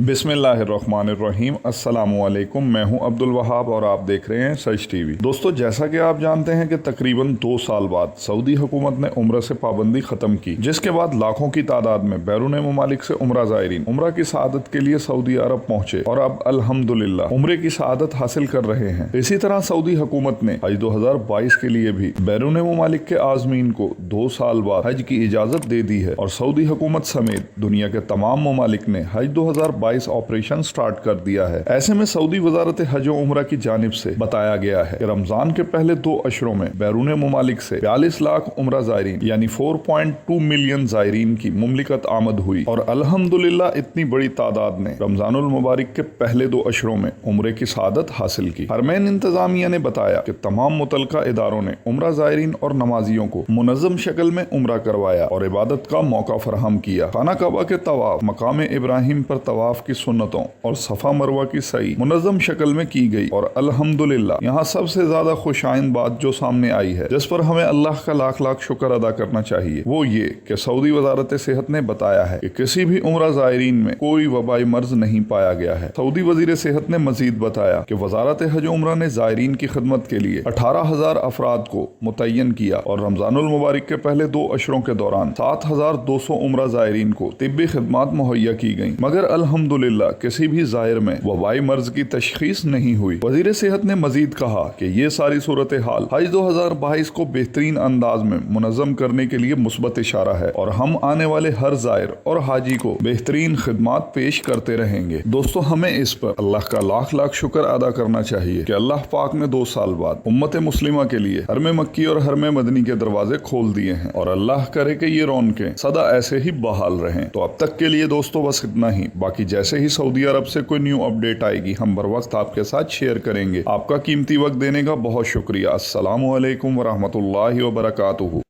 बिस्मिल्लाहिर्रहमानिर्रहीम। अस्सलामुअलैकुम। मैं हूं अब्दुल वहाब और आप देख रहे हैं सच टीवी। दोस्तों, जैसा कि आप जानते हैं कि तकरीबन 2 साल बाद सऊदी हुकूमत ने उम्रा से पाबंदी खत्म की, जिसके बाद लाखों की तादाद में बैरून ममालिक से उम्रा ज़ायरीन उम्रा की सआदत के लिए सऊदी अरब पहुंचे और अब अल्हम्दुलिल्लाह उम्रे की सआदत हासिल कर रहे हैं। इसी तरह सऊदी हुकूमत ने हज 2022 के लिए भी बैरून ममालिक के आज़मीन को 2 साल बाद हज की इजाजत दे दी है और सऊदी हुकूमत समेत दुनिया के तमाम ममालिक ने हज 2022 ऑपरेशन स्टार्ट कर दिया है। ऐसे में सऊदी वजारत हज और उम्रा की जानिब से बताया गया है कि रमजान के पहले 2 अशरों में बैरून ममालिक से 42 लाख उम्रा ज़ायरीन यानी 4.2 मिलियन ज़ायरीन की मुमलिकत आमद हुई और अल्हम्दुलिल्लाह इतनी बड़ी तादाद ने रमजानुल मुबारक के पहले 2 अशरों में उम्रे की सआदत हासिल की। हरमैन इंतजामिया ने बताया कि तमाम मुतलका इदारों ने उम्रा ज़ायरीन और नमाजियों को मुनज़्ज़म शक्ल में उम्रा करवाया और इबादत का मौका फराहम किया। खाना काबा के तवाफ, मकाम इब्राहिम पर तवाफ की सुन्नतों और सफा मरवा की सई मुनज़्ज़म शक्ल में की गई और अल्हम्दुलिल्लाह यहाँ सबसे ज्यादा खुशाइन बात जो सामने आई है, जिस पर हमें अल्लाह का लाख लाख शुक्र अदा करना चाहिए, वो ये कि सऊदी वजारत सेहत ने बताया है कि किसी भी उम्रा ज़ायरीन में कोई वबाई मर्ज नहीं पाया गया है। सऊदी वजीर सेहत ने मजीद बताया कि वजारत हज उम्रा ने ज़ायरीन की खिदमत के लिए 18,000 अफराद को मुतय्यन किया और रमजानुल मुबारक के पहले 2 अशरों के दौरान 7,200 उम्रा ज़ायरीन को तिब्बी खिदमत मुहैया की गई, मगर अल्हम्दुलिल्लाह किसी भी ज़ायर में वबाई मर्ज की तशखीस नहीं हुई। वजीर सेहत ने मजीद कहा कि ये सारी सूरत हाल हज 2022 को बेहतरीन अंदाज में मुनज़्ज़म करने के लिए मुस्बत इशारा है और हम आने वाले हर ज़ायर और हाजी को बेहतरीन खिदमत पेश करते रहेंगे। दोस्तों, हमें इस पर अल्लाह का लाख लाख शुक्र अदा करना चाहिए कि अल्लाह पाक ने 2 साल बाद उम्मत मुस्लिमा के लिए हरम मक्की और हरम मदनी के दरवाजे खोल दिए हैं और अल्लाह करे कि ये रौनकें सदा ऐसे ही बहाल रहें। तो अब तक के लिए दोस्तों बस इतना ही। बाकी जैसे ही सऊदी अरब से कोई न्यू अपडेट आएगी हम बर वक्त आपके साथ शेयर करेंगे। आपका कीमती वक्त देने का बहुत शुक्रिया। अस्सलामु अलैकुम वरहमतुल्लाहि वबरकातुहू।